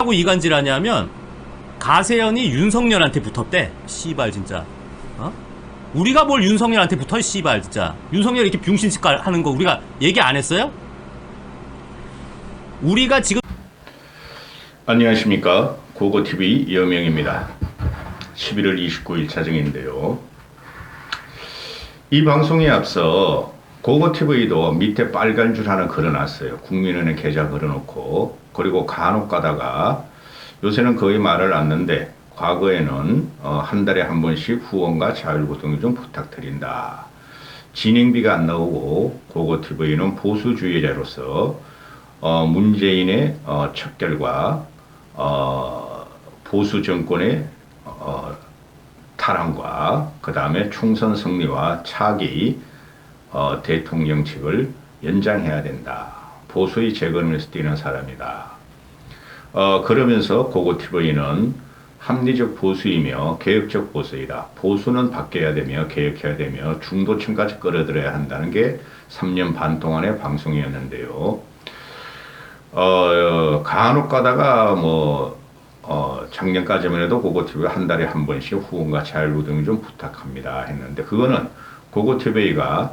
하고 이간질하냐면 가세현이 윤석열한테 붙었대. 씨발 진짜. 어? 우리가 뭘 윤석열한테 붙어? 씨발 진짜. 윤석열 이렇게 병신짓 하는 거 우리가 얘기 안 했어요? 우리가 지금 안녕하십니까, 고고TV 여명입니다. 11월 29일 자정인데요. 이 방송에 앞서 고고TV도 밑에 빨간 줄 하나 걸어놨어요. 국민은행 계좌 걸어놓고. 그리고 간혹 가다가 요새는 거의 말을 않는데 과거에는 한 달에 한 번씩 후원과 자율구독 좀 부탁드린다. 진행비가 안 나오고 고고TV는 보수주의자로서 문재인의 척결과 보수 정권의 탈환과 그 다음에 총선 승리와 차기 대통령직을 연장해야 된다. 보수의 재건에서 뛰는 사람이다. 그러면서 고고TV는 합리적 보수이며 개혁적 보수이다. 보수는 바뀌어야 되며 개혁해야 되며 중도층까지 끌어들여야 한다는 게 3년 반 동안의 방송이었는데요. 간혹 가다가 작년까지만 해도 고고TV 한 달에 한 번씩 후원과 자율구독 좀 부탁합니다 했는데, 그거는 고고TV가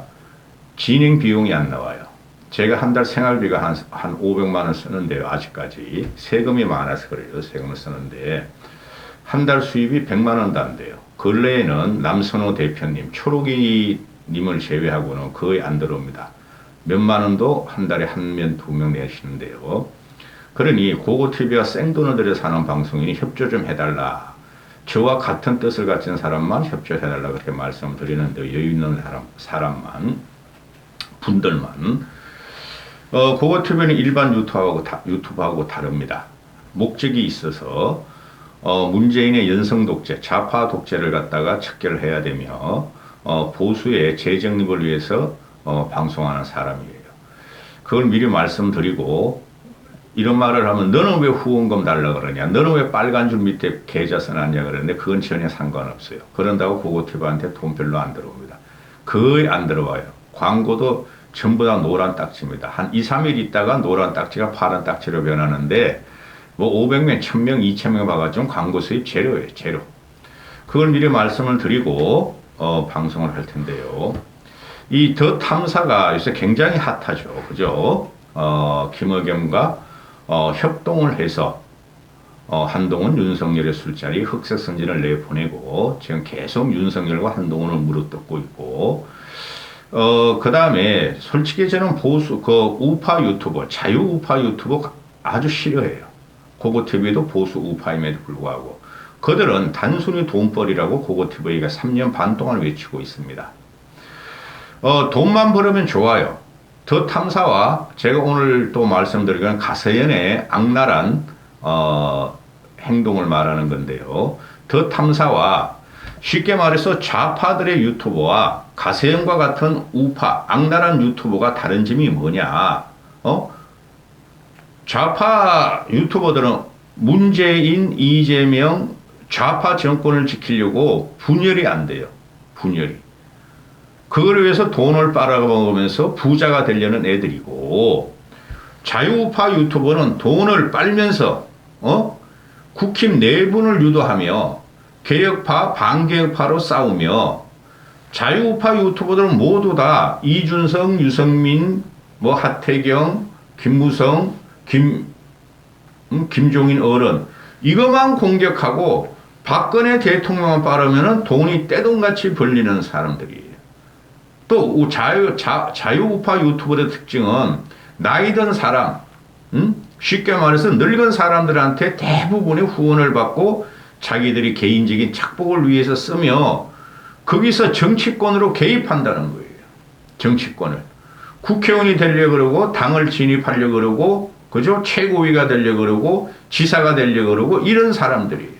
진행 비용이 안 나와요. 제가 한 달 생활비가 한 500만 원 쓰는데요. 아직까지 세금이 많아서 그래요. 세금을 쓰는데 한 달 수입이 100만 원도 안 돼요. 근래에는 남선호 대표님, 초록이 님을 제외하고는 거의 안 들어옵니다. 몇만 원도 한 달에 한 명, 두 명 내시는데요. 그러니 고고TV가 생돈을 들여서 하는 방송이니 협조 좀 해달라. 저와 같은 뜻을 가진 사람만 협조해달라 그렇게 말씀드리는데, 여유 있는 사람만, 분들만. 고고TV는 일반 유튜브하고 다릅니다. 목적이 있어서 문재인의 연성 독재, 좌파 독재를 갖다가 척결해야 되며 보수의 재정립을 위해서 방송하는 사람이에요. 그걸 미리 말씀드리고, 이런 말을 하면 너는 왜 후원금 달라 그러냐, 너는 왜 빨간 줄 밑에 계좌 써놨냐 그러는데 그건 전혀 상관없어요. 그런다고 고고TV한테 돈 별로 안 들어옵니다. 거의 안 들어와요. 광고도 전부 다 노란 딱지입니다. 한 2, 3일 있다가 노란 딱지가 파란 딱지로 변하는데 500명, 1000명, 2000명 봐가지고 광고 수입 제로예요. 제로. 그걸 미리 말씀을 드리고 방송을 할 텐데요. 이 더 탐사가 요새 굉장히 핫하죠. 그죠? 김의겸과 협동을 해서 한동훈, 윤석열의 술자리 흑색 선진을 내보내고 지금 계속 윤석열과 한동훈을 물어뜯고 있고, 그 다음에 솔직히 저는 보수, 우파 유튜버, 자유 우파 유튜버 아주 싫어해요. 고고TV도 보수 우파임에도 불구하고. 그들은 단순히 돈벌이라고 고고TV가 3년 반 동안 외치고 있습니다. 돈만 벌으면 좋아요. 더 탐사와 제가 오늘 또 말씀드리는 가세연의 악랄한 행동을 말하는 건데요. 더 탐사와 쉽게 말해서 좌파들의 유튜버와 가세연과 같은 우파, 악랄한 유튜버가 다른 점이 뭐냐? 좌파 유튜버들은 문재인, 이재명, 좌파 정권을 지키려고 분열이 안 돼요. 분열이. 그걸 위해서 돈을 빨아먹으면서 부자가 되려는 애들이고, 자유우파 유튜버는 돈을 빨면서 국힘 내분을 유도하며 개혁파, 반개혁파로 싸우며, 자유우파 유튜버들은 모두 다 이준석, 유승민, 하태경, 김무성, 김종인 어른 이것만 공격하고 박근혜 대통령만 빠르면은 돈이 떼돈같이 벌리는 사람들이에요. 또 자유우파 유튜버의 특징은 나이 든 사람, 쉽게 말해서 늙은 사람들한테 대부분의 후원을 받고 자기들이 개인적인 착복을 위해서 쓰며 거기서 정치권으로 개입한다는 거예요. 정치권을. 국회의원이 되려고 그러고 당을 진입하려고 그러고, 그죠? 최고위가 되려고 그러고 지사가 되려고 그러고 이런 사람들이에요.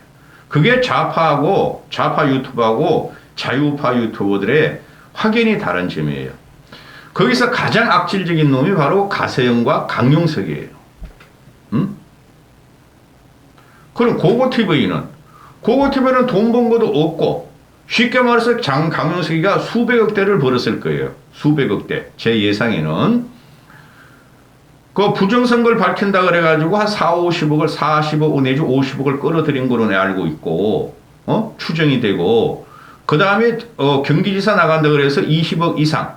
그게 좌파하고 좌파 유튜브하고 자유우파 유튜버들의 확연히 다른 점이에요. 거기서 가장 악질적인 놈이 바로 가세현과 강용석이에요. 그럼 고고TV는 돈 번 것도 없고, 쉽게 말해서 강용석이가 수백억 대를 벌었을 거예요. 수백억 대. 제 예상에는 그 부정선거를 밝힌다 그래가지고 한 50억을 40억 내지 50억을 끌어들인 거로 내 알고 있고, 추정이 되고, 그 다음에, 경기지사 나간다 그래서 20억 이상,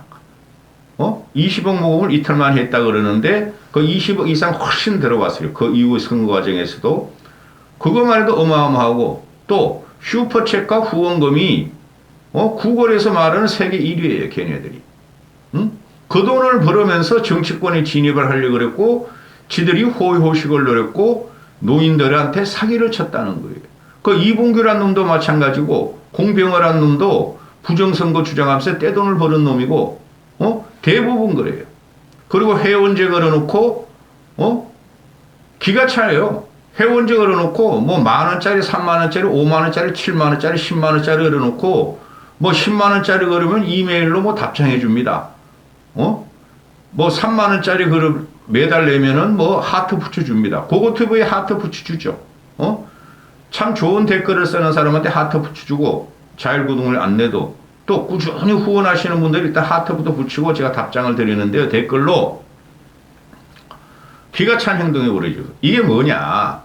20억 모금을 이틀 만에 했다 그러는데, 그 20억 이상 훨씬 들어왔어요. 그 이후 선거 과정에서도. 그것만 해도 어마어마하고, 또, 슈퍼챗과 후원금이, 구글에서 말하는 세계 1위예요, 걔네들이. 응? 그 돈을 벌으면서 정치권에 진입을 하려고 그랬고, 지들이 호의호식을 노렸고, 노인들한테 사기를 쳤다는 거예요. 그 이봉규란 놈도 마찬가지고, 공병호란 놈도 부정선거 주장하면서 떼돈을 버는 놈이고, 대부분 그래요. 그리고 회원제 걸어놓고, 기가 차요. 회원제 걸어놓고, 뭐 10,000원짜리, 30,000원짜리, 50,000원짜리, 70,000원짜리, 10만원짜리 걸어놓고, 뭐 10만원짜리 걸으면 이메일로 뭐 답장해 줍니다. 뭐 3만원짜리 그룹 매달 내면은 뭐 하트 붙여줍니다. 고고튜브에 하트 붙여주죠. 참 좋은 댓글을 쓰는 사람한테 하트 붙여주고 자율구동을 안 내도 또 꾸준히 후원하시는 분들이 일단 하트부터 붙이고 제가 답장을 드리는데요. 댓글로 기가 찬 행동에 오르죠. 이게 뭐냐?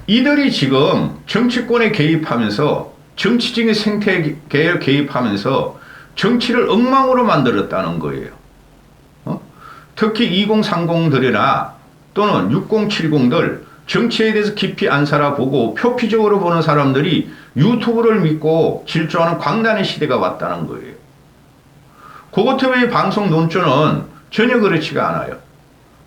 이들이 지금 정치권에 개입하면서 정치적인 생태계에 개입하면서 정치를 엉망으로 만들었다는 거예요. 특히 2030들이나 또는 6070들 정치에 대해서 깊이 안 살아보고 표피적으로 보는 사람들이 유튜브를 믿고 질주하는 광란의 시대가 왔다는 거예요. 고고TV의 방송 논조는 전혀 그렇지가 않아요.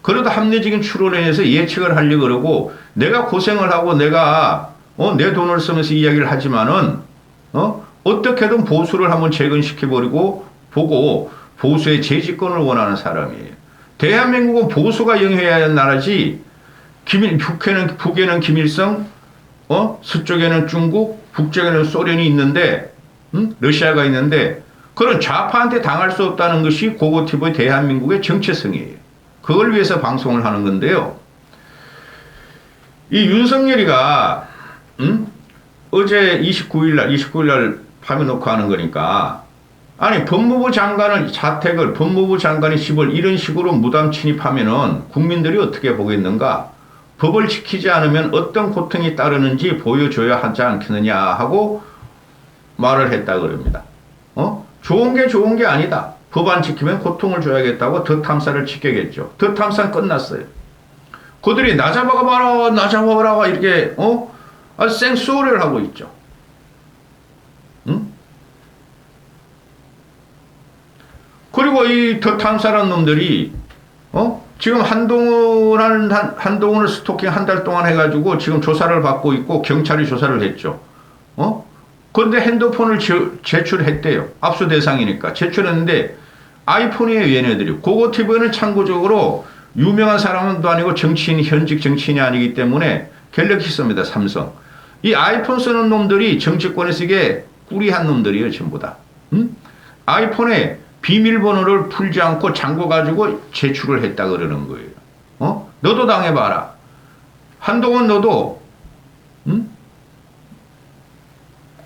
그래도 합리적인 추론에 의해서 예측을 하려고 그러고 내가 고생을 하고 내가 내 돈을 쓰면서 이야기를 하지만은 어떻게든 보수를 한번 재건시켜버리고 보고 보수의 재집권을 원하는 사람이에요. 대한민국은 보수가 영해야 하는 나라지 북에는 김일성, 서쪽에는 중국, 북쪽에는 소련이 있는데, 러시아가 있는데, 그런 좌파한테 당할 수 없다는 것이 고고TV의 대한민국의 정체성이에요. 그걸 위해서 방송을 하는 건데요. 이 윤석열이가, 어제 29일날 밤에 놓고 하는 거니까, 아니, 법무부 장관을, 법무부 장관이 집을 이런 식으로 무단 침입하면은 국민들이 어떻게 보겠는가? 법을 지키지 않으면 어떤 고통이 따르는지 보여줘야 하지 않겠느냐 하고 말을 했다 그럽니다. 좋은 게 아니다. 법 안 지키면 고통을 줘야겠다고 더 탐사를 지켜겠죠. 더 탐사는 끝났어요. 그들이 나 잡아봐라 이렇게 아주 생소리를 하고 있죠. 그리고 이 더 탐사라는 놈들이 지금 한동훈을 스토킹 한 달 동안 해가지고 지금 조사를 받고 있고 경찰이 조사를 했죠. 그런데 핸드폰을 제출했대요. 압수 대상이니까 제출했는데 아이폰이에요, 얘네들이. 고고TV는 참고적으로 유명한 사람도 아니고 현직 정치인이 아니기 때문에 갤럭시 씁니다, 삼성. 이 아이폰 쓰는 놈들이 정치권에 쓰게 꾸리한 놈들이에요, 전부 다. 아이폰에 비밀번호를 풀지 않고 잠궈가지고 제출을 했다 그러는 거예요. 너도 당해봐라. 한동훈 너도,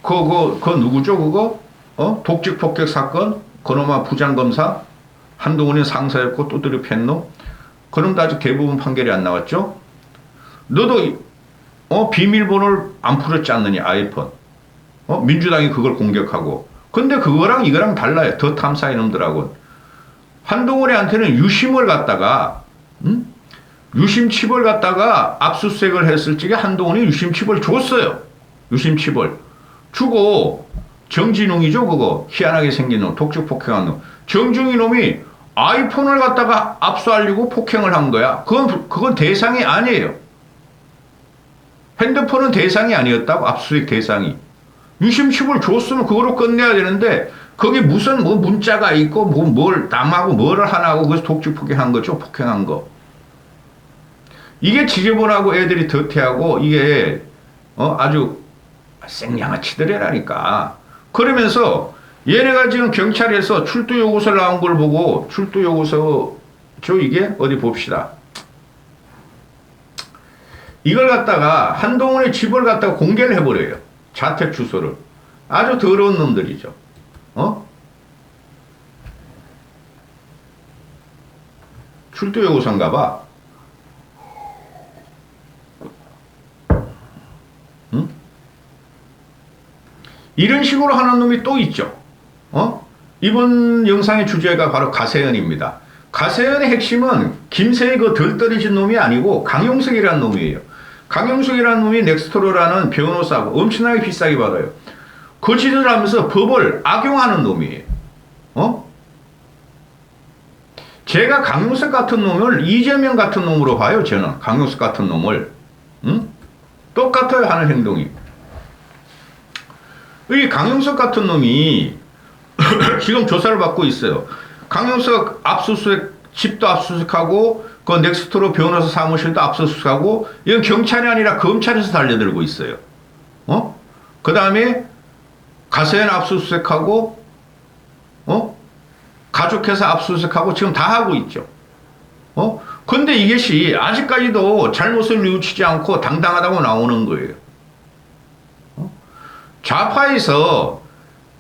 그거 누구죠, 그거? 독직 폭격 사건? 그놈아 부장검사? 한동훈이 상사였고 두드려 팬 놈? 그놈도 아직 대부분 판결이 안 나왔죠? 너도, 비밀번호를 안 풀었지 않느냐, 아이폰. 민주당이 그걸 공격하고. 근데 그거랑 이거랑 달라요. 더 탐사 이놈들하고는. 한동훈이한테는 유심을 갖다가 유심칩을 갖다가 압수수색을 했을 적에 한동훈이 유심칩을 줬어요. 유심칩을 주고 정진웅이죠, 그거 희한하게 생긴 놈, 독직 폭행한 놈. 정중희 놈이 아이폰을 갖다가 압수하려고 폭행을 한 거야. 그건 대상이 아니에요. 핸드폰은 대상이 아니었다고, 압수수색 대상이. 유심칩을 줬으면 그거로 끝내야 되는데 거기 무슨 뭐 문자가 있고 뭘 남하고 뭐를 하나 하고 그래서 독직 폭행한 거죠. 폭행한 거. 이게 지저분하고 애들이 더티하고 이게 아주 생양아치들이라니까. 그러면서 얘네가 지금 경찰에서 출두 요구서 나온 걸 보고 출두 요구서 이게 어디 봅시다. 이걸 갖다가 한동훈의 집을 갖다가 공개를 해버려요. 자택 주소를. 아주 더러운 놈들이죠. 출두 요구서인가 봐. 응? 이런 식으로 하는 놈이 또 있죠. 이번 영상의 주제가 바로 가세현입니다. 가세현의 핵심은 김세의 그 덜 떨어진 놈이 아니고 강용석이라는 놈이에요. 강용석이라는 놈이 넥스토로라는 변호사고 엄청나게 비싸게 받아요. 그 짓을 하면서 법을 악용하는 놈이에요. 제가 강용석 같은 놈을 이재명 같은 놈으로 봐요. 저는 강용석 같은 놈을. 똑같아요, 하는 행동이. 이 강용석 같은 놈이 지금 조사를 받고 있어요. 강용석 압수수색, 집도 압수수색하고 그 넥스트로 변호사 사무실도 압수수색하고 이건 경찰이 아니라 검찰에서 달려들고 있어요. 그 다음에 가세현 압수수색하고 가족회사 압수수색하고 지금 다 하고 있죠. 근데 이것이 아직까지도 잘못을 뉘우치지 않고 당당하다고 나오는 거예요. 좌파에서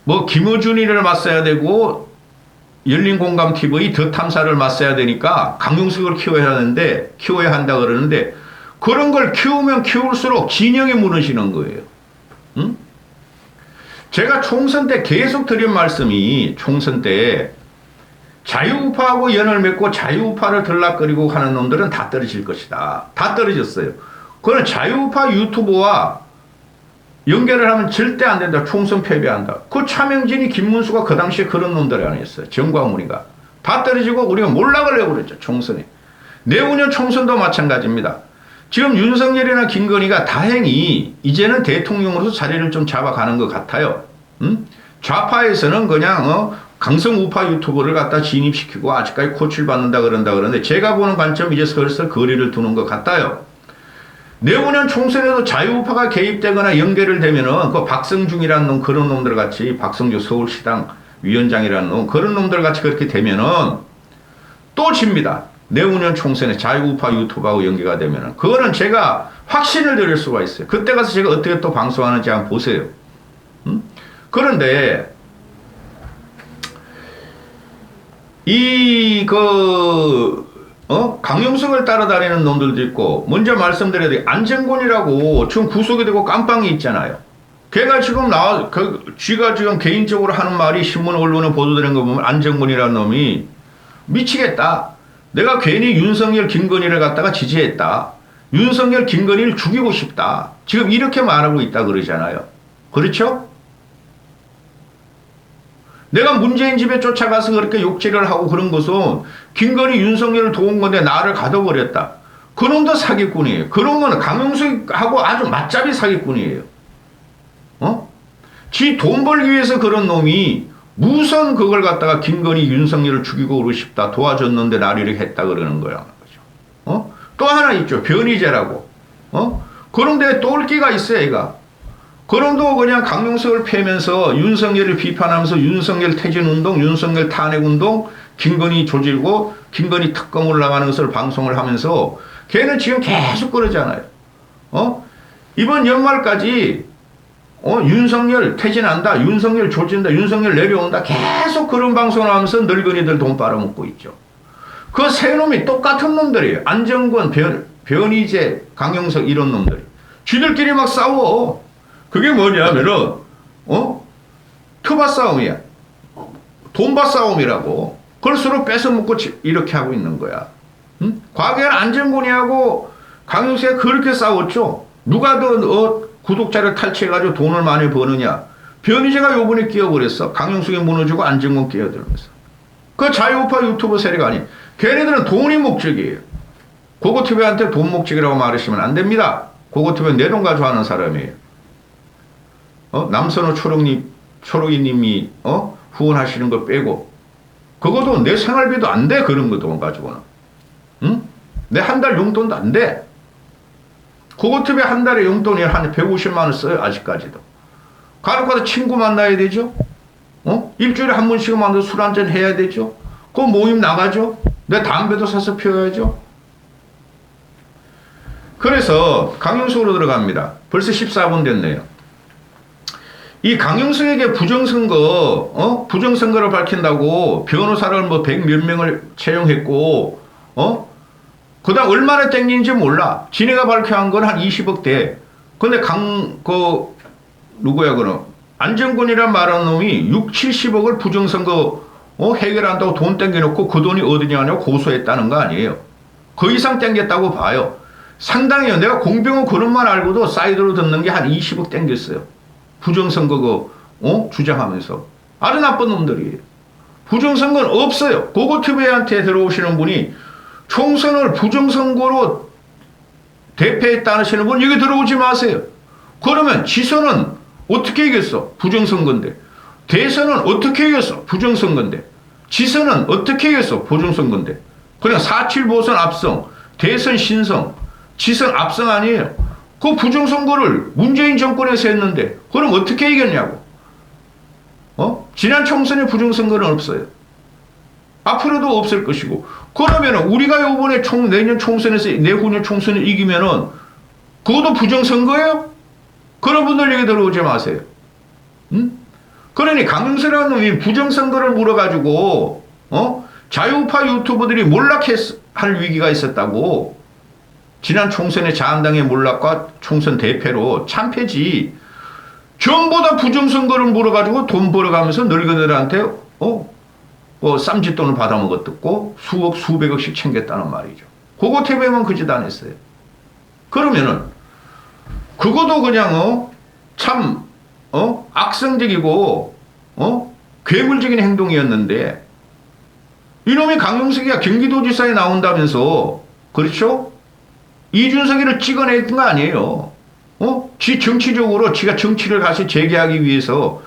뭐 김어준이를 맞서야 되고 열린공감TV 더 탐사를 맞서야 되니까 강용석을 키워야 한다 그러는데 그런 걸 키우면 키울수록 진영이 무너지는 거예요. 제가 총선 때 계속 드린 말씀이 총선 때 자유우파하고 연을 맺고 자유우파를 들락거리고 하는 놈들은 다 떨어질 것이다. 다 떨어졌어요. 그건 자유우파 유튜버와 연결을 하면 절대 안 된다. 총선 패배한다. 그 차명진이 김문수가 그 당시에 그런 놈들이 아니었어요. 정광훈이가. 다 떨어지고 우리가 몰락을 해버렸죠. 총선에. 내후년 총선도 마찬가지입니다. 지금 윤석열이나 김건희가 다행히 이제는 대통령으로서 자리를 좀 잡아가는 것 같아요. 좌파에서는 그냥 강성 우파 유튜버를 갖다 진입시키고 아직까지 코출받는다 그러는데 제가 보는 관점 이제 슬슬 거리를 두는 것 같아요. 내후년 총선에도 자유우파가 개입되거나 연결을 되면은 그 박성중이라는 놈 그런 놈들 같이 박성주 서울시당 위원장이라는 놈 그런 놈들 같이 그렇게 되면은 또 집니다. 내후년 총선에 자유우파 유튜브하고 연계가 되면은 그거는 제가 확신을 드릴 수가 있어요. 그때 가서 제가 어떻게 또 방송하는지 한번 보세요. 그런데 강용석을 따라다니는 놈들도 있고, 먼저 말씀드려야 돼. 안정권이라고 지금 구속이 되고 깜빵이 있잖아요. 걔가 지금 쥐가 지금 개인적으로 하는 말이 신문 언론에 보도되는 거 보면 안정권이라는 놈이 미치겠다. 내가 괜히 윤석열 김건희를 갖다가 지지했다. 윤석열 김건희를 죽이고 싶다. 지금 이렇게 말하고 있다 그러잖아요. 그렇죠? 내가 문재인 집에 쫓아가서 그렇게 욕질을 하고 그런 것은 김건희 윤석열을 도운 건데 나를 가둬버렸다. 그놈도 사기꾼이에요. 그런 건 강용석하고 아주 맞잡이 사기꾼이에요. 지 돈 벌기 위해서 그런 놈이 무슨 그걸 갖다가 김건희 윤석열을 죽이고 그러고 싶다. 도와줬는데 나를 이렇게 했다 그러는 거야. 또 하나 있죠. 변희재라고. 그런데 똘끼가 있어요, 얘가. 그놈도 그냥 강용석을 패면서 윤석열을 비판하면서 윤석열 퇴진운동, 윤석열 탄핵운동, 김건희 조질고 김건희 특검 올라가는 것을 방송을 하면서 걔는 지금 계속 그러잖아요. 이번 연말까지 윤석열 퇴진한다, 윤석열 조진다, 윤석열 내려온다 계속 그런 방송을 하면서 늙은이들 돈 빨아먹고 있죠. 그 세 놈이 똑같은 놈들이에요. 안정권, 변희재, 강용석 이런 놈들이. 쥐들끼리 막 싸워. 그게 뭐냐면은 터바 싸움이야. 돈바 싸움이라고. 그럴수록 뺏어먹고 이렇게 하고 있는 거야. 과거에는 안정권이하고 강용석이 그렇게 싸웠죠. 누가 더 구독자를 탈취해가지고 돈을 많이 버느냐. 변희재가 요번에 끼어버렸어. 강용석이 무너지고 안정권 끼어들면서. 그 자유우파 유튜브 세력 아니. 걔네들은 돈이 목적이에요. 고고TV한테 돈 목적이라고 말하시면 안 됩니다. 고고TV는 내 돈 가져가는 사람이에요. 남선호 초록이님이 후원하시는 거 빼고 그것도 내 생활비도 안 돼. 그런 거 돈 가지고는. 내 한 달 용돈도 안 돼. 고고TV 한 달에 용돈이 한 150만 원 써요. 아직까지도. 가족과도 친구 만나야 되죠. 일주일에 한 번씩은 만나서 술 한잔 해야 되죠. 그 모임 나가죠. 내 담배도 사서 피워야죠. 그래서 강용석으로 들어갑니다. 벌써 14분 됐네요. 이 강용석에게 부정선거를 밝힌다고 변호사를 뭐 100몇 명을 채용했고, 그 다음 얼마나 땡기는지 몰라. 지네가 발표한 건 한 20억 대. 근데 누구야, 그럼. 안정권이란 말하는 놈이 6, 70억을 부정선거, 해결한다고 돈 땡겨놓고 그 돈이 어디냐고 고소했다는 거 아니에요. 그 이상 땡겼다고 봐요. 상당히요. 내가 공병호 그런만 알고도 사이드로 듣는 게 한 20억 땡겼어요. 부정선거 주장하면서. 아주 나쁜 놈들이에요. 부정선거는 없어요. 고고TV한테 들어오시는 분이 총선을 부정선거로 대패했다 하시는 분 여기 들어오지 마세요. 그러면 지선은 어떻게 이겼어? 부정선거인데. 대선은 어떻게 이겼어? 부정선거인데. 지선은 어떻게 이겼어? 부정선거인데. 그냥 4.7 보선 압승, 대선 신성, 지선 압승 아니에요. 그 부정선거를 문재인 정권에서 했는데 그럼 어떻게 이겼냐고. 지난 총선에 부정선거는 없어요. 앞으로도 없을 것이고. 그러면 우리가 이번에 내년 총선에서 내후년 총선을 이기면은 그것도 부정선거예요? 그런 분들 얘기 들어오지 마세요. 그러니 강용석이라는 놈이 부정선거를 물어가지고 자유우파 유튜버들이 몰락할 위기가 있었다고. 지난 총선의 자한당의 몰락과 총선 대패로 참패지. 전부 다 부정선거를 물어가지고 돈 벌어가면서 늙은이들한테 쌈짓돈을 받아먹었고 수억 수백억씩 챙겼다는 말이죠. 그거 TV에만 그 짓 안 했어요. 그러면은 그것도 그냥 참 악성적이고 괴물적인 행동이었는데 이놈이 강용석이가 경기도지사에 나온다면서 그렇죠? 이준석이를 찍어냈던 거 아니에요. 지 정치적으로 지가 정치를 다시 재개하기 위해서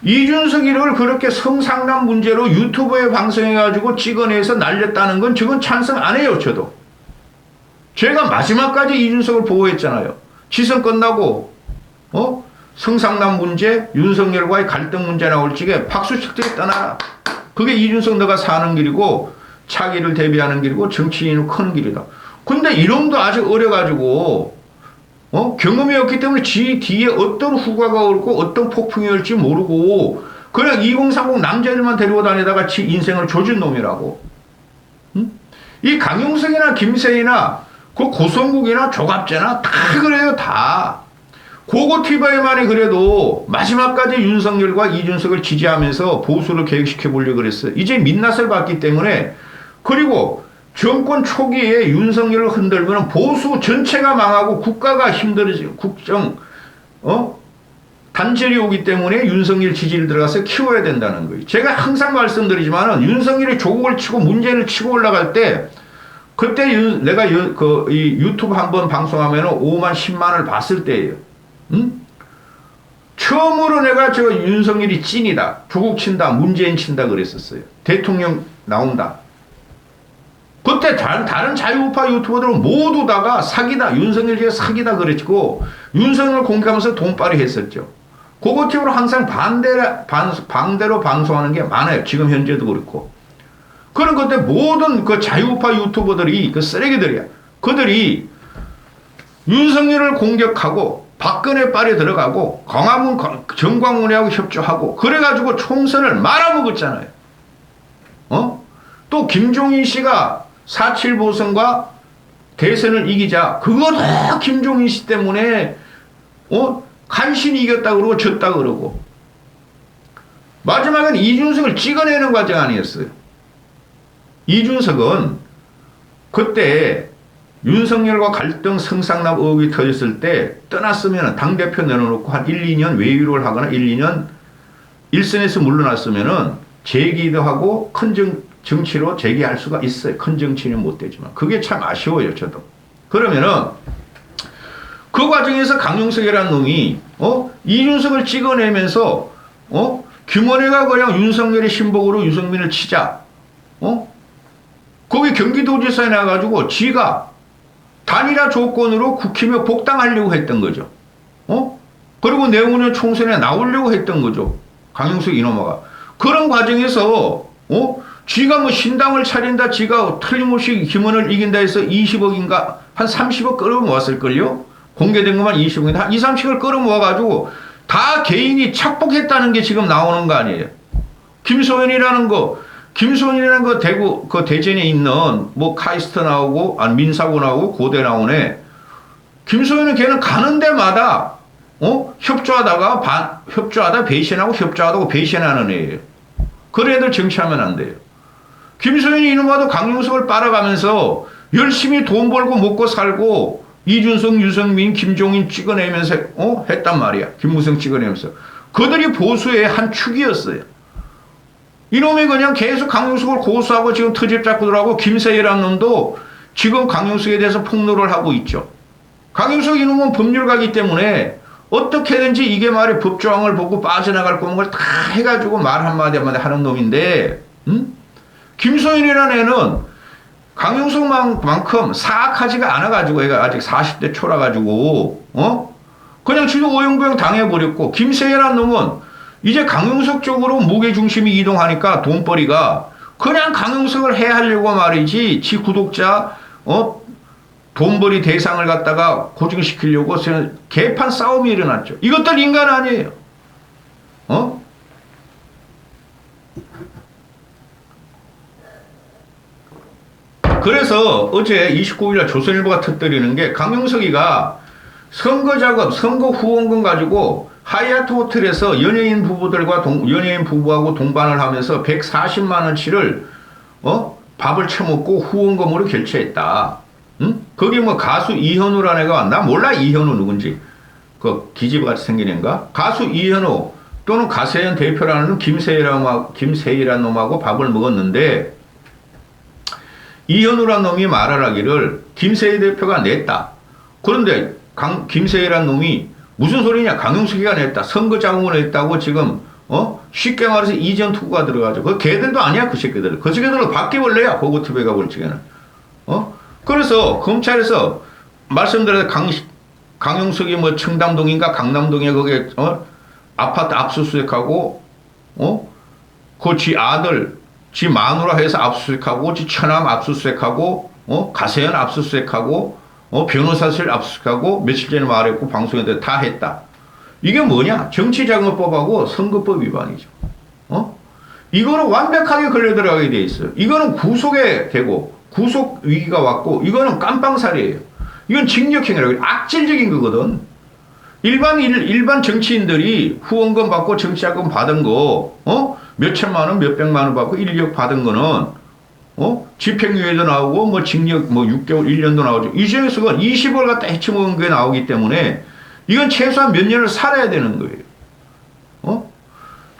이준석이를 그렇게 성상남 문제로 유튜브에 방송해가지고 찍어내서 날렸다는 건 저건 찬성 안 해요. 저도. 제가 마지막까지 이준석을 보호했잖아요. 지선 끝나고 성상남 문제, 윤석열과의 갈등 문제 나올 적에 박수 칠때 떠나라. 그게 이준석 너가 사는 길이고 차기를 대비하는 길이고 정치인을 크는 길이다. 근데 이놈도 아직 어려가지고 경험이 없기 때문에 지 뒤에 어떤 후과가 올고 어떤 폭풍이 올지 모르고 그냥 2030 남자들만 데리고 다니다가 지 인생을 조진 놈이라고. 이 강용석이나 김세희나 그 고성국이나 조갑재나 다 그래요. 다. 고고TV만이 그래도 마지막까지 윤석열과 이준석을 지지하면서 보수를 개혁시켜 보려고 그랬어요. 이제 민낯을 봤기 때문에. 그리고 정권 초기에 윤석열을 흔들면 보수 전체가 망하고 국가가 힘들어지고 국정 단절이 오기 때문에 윤석열 지지를 들어가서 키워야 된다는 거예요. 제가 항상 말씀드리지만 윤석열이 조국을 치고 문재인을 치고 올라갈 때 그때 내가 이 유튜브 한번 방송하면 5만 10만을 봤을 때예요. 처음으로 내가 저 윤석열이 찐이다. 조국 친다. 문재인 친다 그랬었어요. 대통령 나온다. 그때 다른 자유우파 유튜버들은 모두 다가 사기다. 윤석열이 사기다 그랬고 윤석열 공격하면서 돈빨이 했었죠. 고고TV로 항상 반대로 방송하는 게 많아요. 지금 현재도 그렇고. 그런 건데 모든 그 자유우파 유튜버들이 그 쓰레기들이야. 그들이 윤석열을 공격하고 박근혜 빨에 들어가고 광화문 정광훈이하고 협조하고 그래가지고 총선을 말아먹었잖아요. 또 김종인 씨가 4.7 보선과 대선을 이기자 그거 다 김종인 씨 때문에 간신히 이겼다 그러고 졌다 그러고 마지막엔 이준석을 찍어내는 과정 아니었어요. 이준석은 그때 윤석열과 갈등 성상납 의혹이 터졌을 때 떠났으면 당대표 내려놓고 한 1, 2년 외유를 하거나 1, 2년 일선에서 물러났으면 재기도 하고 큰 정치로 재기할 수가 있어요. 큰 정치는 못 되지만. 그게 참 아쉬워요. 저도. 그러면은 그 과정에서 강용석이라는 놈이 이준석을 찍어내면서 김원혜가 그냥 윤석열의 신복으로 유승민을 치자. 거기 경기도지사에 나가지고 지가 단일화 조건으로 국힘에 복당하려고 했던 거죠. 그리고 내후년 총선에 나오려고 했던 거죠. 강용석 이놈아가. 그런 과정에서 지가 뭐 신당을 차린다. 지가 틀림없이 김원을 이긴다 해서 20억인가 한 30억 끌어모았을걸요. 공개된 것만 20억인데 한 2, 30억을 끌어모아가지고 다 개인이 착복했다는 게 지금 나오는 거 아니에요. 김소연이라는 거 김소연이라는 그 대구, 그 대전에 있는 뭐 카이스트 나오고, 아니 민사고 나오고, 고대 나오네. 김소연은 걔는 가는 데마다, 협조하다 배신하고 협조하다고 배신하는 애예요. 그런 애들 정치하면 안 돼요. 김소연이 이놈아도 강용석을 빨아가면서 열심히 돈 벌고 먹고 살고, 이준석, 유승민, 김종인 찍어내면서, 했단 말이야. 김무성 찍어내면서. 그들이 보수의 한 축이었어요. 이놈이 그냥 계속 강용석을 고수하고 지금 트집 잡고 들어가고 김세희라는 놈도 지금 강용석에 대해서 폭로를 하고 있죠. 강용석 이놈은 법률가이기 때문에 어떻게든지 이게 말이 법조항을 보고 빠져나갈 거면 다 해가지고 말 한마디 한마디 하는 놈인데, 김소연이라는 애는 강용석만큼 사악하지가 않아가지고 애가 아직 40대 초라가지고, 그냥 지도 오용부용 당해버렸고, 김세희라는 놈은 이제 강용석 쪽으로 무게중심이 이동하니까 돈벌이가 그냥 강용석을 해하려고 말이지 지 구독자 돈벌이 대상을 갖다가 고증시키려고 개판 싸움이 일어났죠. 이것들 인간 아니에요. 그래서 어제 29일날 조선일보가 터뜨리는 게 강용석이가 선거 작업, 선거 후원금 가지고 하얏트 호텔에서 연예인 부부하고 동반을 하면서 140만 원치를 밥을 처먹고 후원금으로 결제했다. 거기 뭐 가수 이현우라는 애가 나 몰라 이현우 누군지 그 기집같이 생긴 애인가? 가수 이현우 또는 가세현 대표라는 김세희라는 놈하고 밥을 먹었는데 이현우라는 놈이 말을 하기를 김세희 대표가 냈다. 그런데 김세희라는 놈이 무슨 소리냐? 강용석이가 냈다. 선거 자금을 냈다고 지금 쉽게 말해서 이전 투구가 들어가죠. 그 걔들도 아니야 그 새끼들. 그 새끼들은 바퀴벌레야. 고고TV가 볼 적에는. 그래서 검찰에서 말씀드린 강용석이 뭐 청담동인가 강남동에 거기에 아파트 압수수색하고 그 지 아들 지 마누라 해서 압수수색하고 지 처남 압수수색하고 가세현 압수수색하고 변호사실 압수수색하고 며칠 전에 말했고 방송에 다 했다. 이게 뭐냐? 정치자금법하고 선거법 위반이죠. 이거는 완벽하게 걸려 들어가게 돼 있어요. 이거는 구속에 되고 구속 위기가 왔고 이거는 깜빵살이에요. 이건 징역행위라고 악질적인 거거든. 일반 정치인들이 후원금 받고 정치자금 받은 거 몇천만 원, 몇백만 원 받고 1억 받은 거는 집행유예도 나오고 뭐 징역 뭐 6개월, 1년도 나오죠. 이 중에서 20월 갖다 해치먹은 게 나오기 때문에 이건 최소한 몇 년을 살아야 되는 거예요.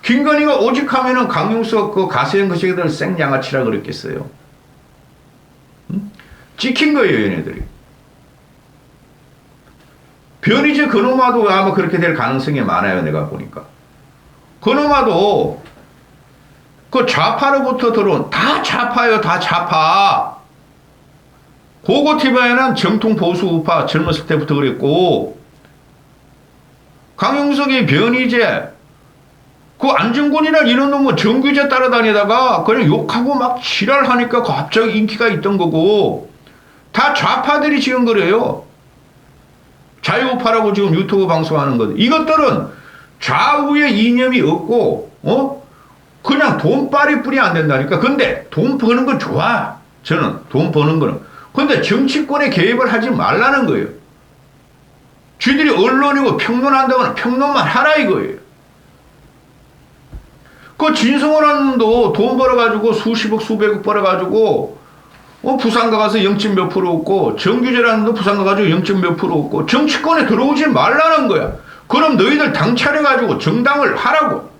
김건희가 오직하면은 강용석 그 가세현 그 새끼들 생양아치라 그랬겠어요. 찍힌 거예요, 얘네들이. 변희재 그놈아도 아마 그렇게 될 가능성이 많아요, 내가 보니까. 그놈아도 그 좌파로부터 들어온 다 좌파예요, 다 좌파. 고고TV에는 정통 보수 우파 젊었을 때부터 그랬고 강용석이 변희재 그 안정권이나 이런 놈은 정규제 따라다니다가 그냥 욕하고 막 지랄하니까 갑자기 인기가 있던 거고 다 좌파들이 지금 그래요. 자유우파라고 지금 유튜브 방송하는 것. 이것들은 좌우의 이념이 없고 그냥 돈빨이 뿐이 안 된다니까. 근데 돈 버는 건 좋아. 저는 돈 버는 거는. 근데 정치권에 개입을 하지 말라는 거예요. 쥐들이 언론이고 평론한다거나 평론만 하라 이거예요. 그 진성호라는 놈도 돈 벌어가지고 수십억 수백억 벌어가지고 부산 가서 0. 몇 프로 얻고 정규제라는 놈도 부산 가가지고 0. 몇 프로 얻고 정치권에 들어오지 말라는 거야. 그럼 너희들 당 차려가지고 정당을 하라고.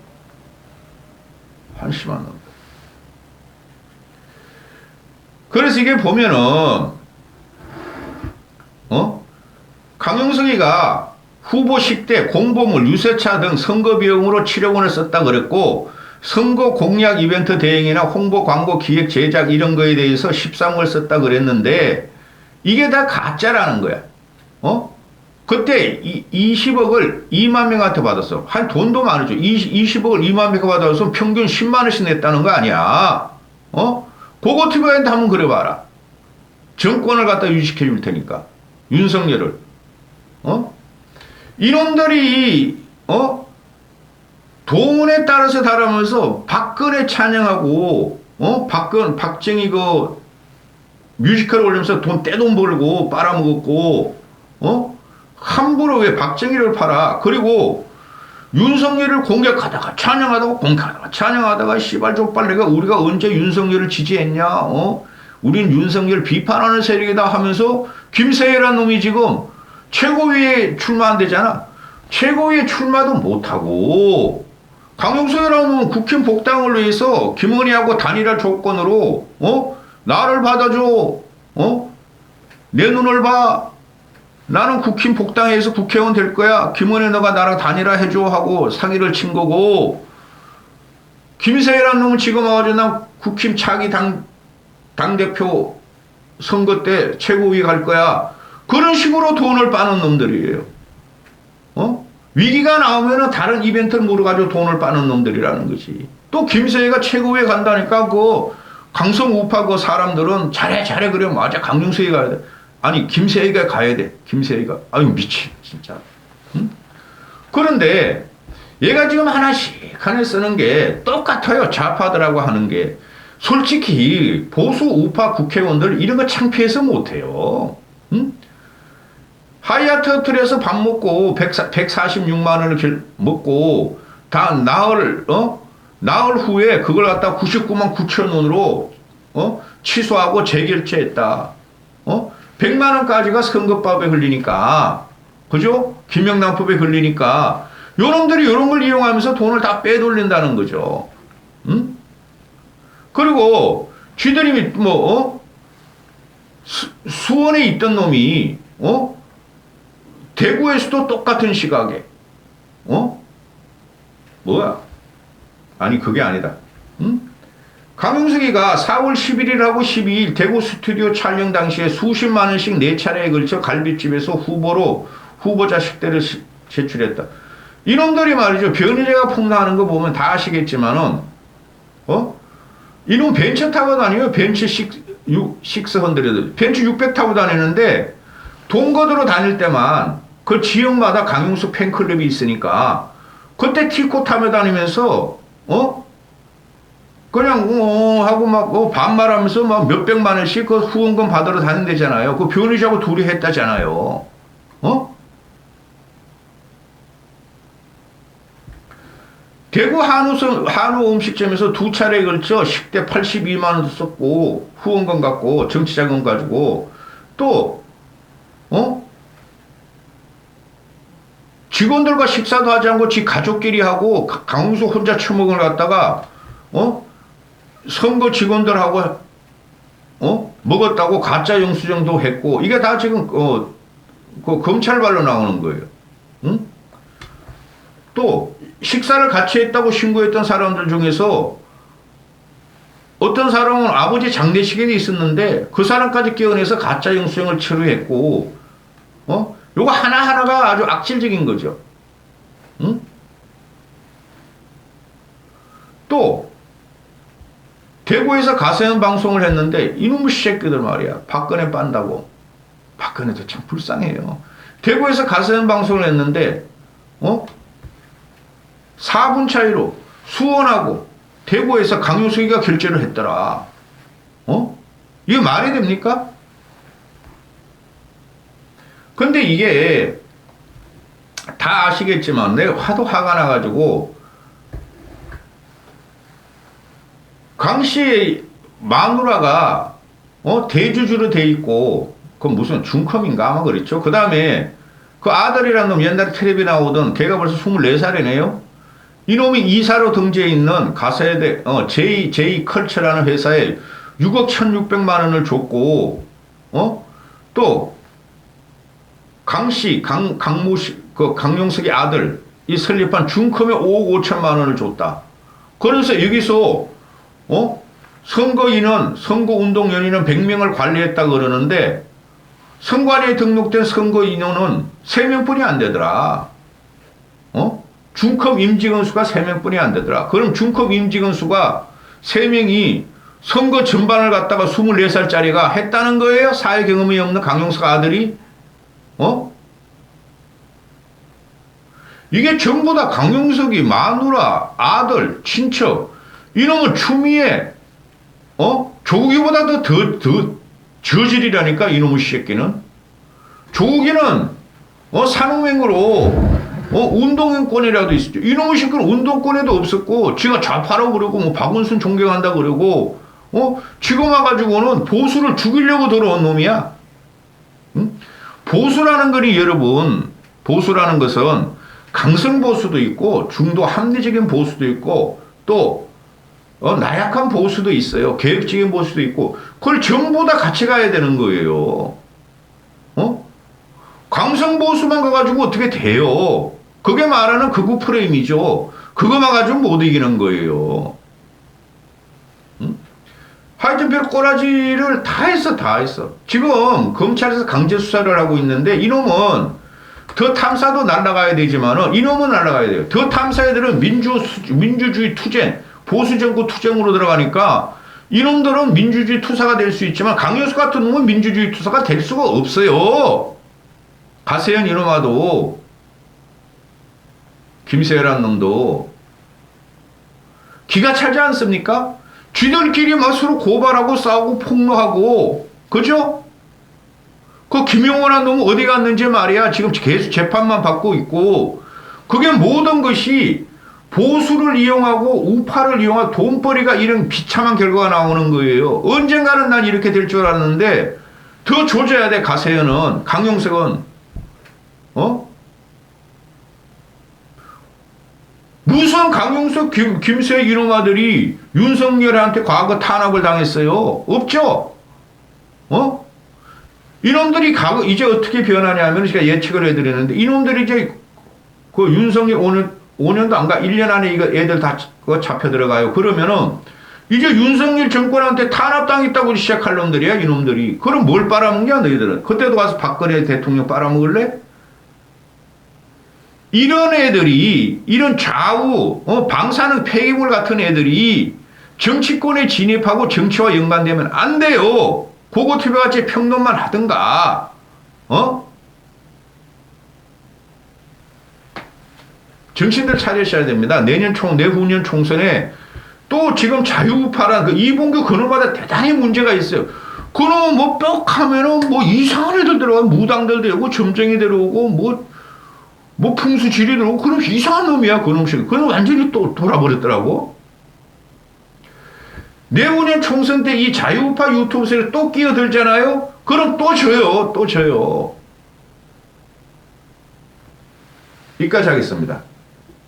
한심한 놈. 그래서 이게 보면은 강용석이가 후보식 때 공보물, 유세차 등 선거 비용으로 7억 원을 썼다 그랬고 선거 공약 이벤트 대행이나 홍보 광고 기획 제작 이런 거에 대해서 13억을 썼다 그랬는데 이게 다 가짜라는 거야. 그때 20억을 2만 명한테 받았어. 한 돈도 많으죠. 20억을 2만 명한테 받아서 평균 10만 원씩 냈다는 거 아니야. 고고TV한테 한번 그래봐라. 정권을 갖다 유지시켜 줄 테니까. 윤석열을. 이놈들이 돈에 따라서 다르면서 박근혜 찬양하고 박정희 그 뮤지컬 올리면서 돈 떼돈 벌고 빨아먹었고, 함부로 왜 박정희를 팔아? 그리고 윤석열을 공격하다가 찬양하다가 공격하다가 찬양하다가 씨발 족발 내가 우리가 언제 윤석열을 지지했냐? 우린 윤석열 비판하는 세력이다 하면서 김세혜란 놈이 지금 최고위에 출마한대잖아. 최고위에 출마도 못하고 강용석이라는 놈은 국힘 복당을 위해서 김은희하고 단일화 조건으로 나를 받아줘. 내 눈을 봐. 나는 국힘 복당해서 국회의원 될 거야. 김은혜 너가 나랑 단일화 해줘 하고 사기를 친 거고, 김세혜라는 놈은 지금 와가지고 나 국힘 차기 당대표 선거 때 최고위 갈 거야. 그런 식으로 돈을 빠는 놈들이에요. 위기가 나오면은 다른 이벤트를 물어가지고 돈을 빠는 놈들이라는 거지. 또 김세혜가 최고위에 간다니까 그 강성 우파 그 사람들은 잘해 그래 맞아 강용석이 가야 돼. 아니 김세희가 가야 돼. 김세희가. 아유 미친 진짜. 응? 그런데 얘가 지금 하나씩 쓰는 게 똑같아요. 좌파들하고 하는 게. 솔직히 보수 우파 국회의원들 이런 거 창피해서 못해요. 응? 하이아트 호텔에서 밥 먹고 146만 원을 먹고 다 나흘 후에 그걸 갖다 99만 9천 원으로 취소하고 재결제했다. 100만 원까지가 선거법에 흘리니까, 그죠? 김영란법에 흘리니까 요놈들이 요런 걸 이용하면서 돈을 다 빼돌린다는 거죠. 응? 그리고 쥐들이 수원에 있던 놈이 대구에서도 똑같은 시각에 뭐야? 아니 그게 아니다. 응? 강용석이가 4월 11일하고 12일 대구 스튜디오 촬영 당시에 수십만 원씩 4차례에 걸쳐 갈비집에서 후보자 식대를 제출했다. 이놈들이 말이죠. 변희재가 폭로하는 거 보면 다 아시겠지만은 이놈 벤츠 타고 다니요. 벤츠 600 벤츠 600 타고 다니는데 돈 거두러 다닐 때만 그 지역마다 강용석 팬클럽이 있으니까 그때 티코 타며 다니면서 그냥 하고 막 반말하면서 막 몇백만 원씩 그 후원금 받으러 다닌대잖아요. 그 변희재하고 둘이 했다잖아요. 대구 한우 음식점에서 2차례에 걸쳐 식대 82만 원도 썼고 후원금 갖고 정치자금 가지고 또 직원들과 식사도 하지 않고 지 가족끼리 하고 강용석 혼자 처먹을 갖다가 선거 직원들하고 먹었다고 가짜 영수증도 했고 이게 다 지금 그 검찰발로 나오는 거예요. 응? 또 식사를 같이 했다고 신고했던 사람들 중에서 어떤 사람은 아버지 장례식에 있었는데 그 사람까지 끼워내서 가짜 영수증을 체류했고 요거 하나하나가 아주 악질적인 거죠. 응? 또 대구에서 가세현 방송을 했는데 이놈의 새끼들 말이야. 박근혜 빤다고. 박근혜도 참 불쌍해요. 대구에서 가세현 방송을 했는데 4분 차이로 수원하고 대구에서 강용석이가 결제를 했더라. 이게 말이 됩니까? 근데 이게 다 아시겠지만 내가 하도 화가 나가지고 강씨의 마누라가 대주주로 돼 있고 그 무슨 중컴인가 아마 그렇죠. 그 다음에 그 아들이라는 놈 옛날에 텔레비 나오던 걔가 벌써 24살이네요. 이놈이 이사로 등재해 있는 가세대 J-컬처라는 회사에 6억 1,600만 원을 줬고 또 강씨 강모씨 그 강용석의 아들 이 설립한 중컴에 5억 5천만 원을 줬다. 그래서 여기서 선거인은 선거운동연인은 100명을 관리했다 그러는데 선관위에 등록된 선거인원은 3명뿐이 안 되더라. 중컵 임직원 수가 3명뿐이 안 되더라. 그럼 중컵 임직원 수가 3명이 선거 전반을 갖다가 24살짜리가 했다는 거예요? 사회 경험이 없는 강용석 아들이? 이게 전부 다 강용석이 마누라, 아들, 친척, 이놈을 추미애, 조국이보다 더 저질이라니까, 이놈의 새끼는. 조국이는, 산업맹으로, 운동권이라도 있었죠. 이놈의 새끼는 운동권에도 없었고, 지가 좌파라고 그러고, 뭐, 박원순 존경한다 그러고, 지금 와가지고는 보수를 죽이려고 들어온 놈이야. 응? 보수라는 거니, 여러분, 보수라는 것은 강성 보수도 있고, 중도 합리적인 보수도 있고, 또, 나약한 보수도 있어요. 계획적인 보수도 있고, 그걸 전부 다 같이 가야 되는 거예요. 강성 보수만 가가지고 어떻게 돼요? 그게 말하는 극우 프레임이죠. 그거만 가지고 못 이기는 거예요. 응? 하여튼 별 꼬라지를 다 했어, 다 했어. 지금 검찰에서 강제 수사를 하고 있는데, 이놈은 더 탐사도 날아가야 되지만은, 이놈은 날아가야 돼요. 더 탐사 애들은 민주주의 투쟁, 보수정부 투쟁으로 들어가니까, 이놈들은 민주주의 투사가 될 수 있지만, 강효수 같은 놈은 민주주의 투사가 될 수가 없어요. 가세현 이놈아도, 김세열한 놈도, 기가 차지 않습니까? 쥐들끼리 막 서로 고발하고 싸우고 폭로하고, 그죠? 그 김용원한 놈은 어디 갔는지 말이야. 지금 계속 재판만 받고 있고, 그게 모든 것이 보수를 이용하고 우파를 이용한 돈벌이가 이런 비참한 결과가 나오는 거예요. 언젠가는 난 이렇게 될 줄 알았는데, 더 조져야 돼, 가세현은. 강용석은. 무슨 강용석, 김수혜 이놈아들이 윤석열한테 과거 탄압을 당했어요? 없죠? 이놈들이 이제 어떻게 변하냐면, 제가 예측을 해드리는데, 이놈들이 이제 그 윤석열 5년도 안 가, 1년 안에 이거 애들 다 잡혀 들어가요. 그러면은, 이제 윤석열 정권한테 탄압당했다고 시작할 놈들이야, 이놈들이. 그럼 뭘 빨아먹냐, 너희들은? 그때도 가서 박근혜 대통령 빨아먹을래? 이런 애들이, 이런 좌우, 방사능 폐기물 같은 애들이 정치권에 진입하고 정치와 연관되면 안 돼요. 고고TV 같이 평론만 하든가, 정신들 차리셔야 됩니다. 내후년 총선에 또 지금 자유우파란 그 이봉규 그놈마다 대단히 문제가 있어요. 그놈은 뭐 뻑 하면은 뭐 이상한 애들 들어가고, 무당들 들어오고, 점쟁이 들어오고, 뭐 풍수지리 들어오고, 그놈 이상한 놈이야, 그놈식. 그놈 완전히 또 돌아버렸더라고. 내후년 총선 때 이 자유우파 유튜브에 또 끼어들잖아요? 그럼 또 져요, 또 져요. 여기까지 하겠습니다.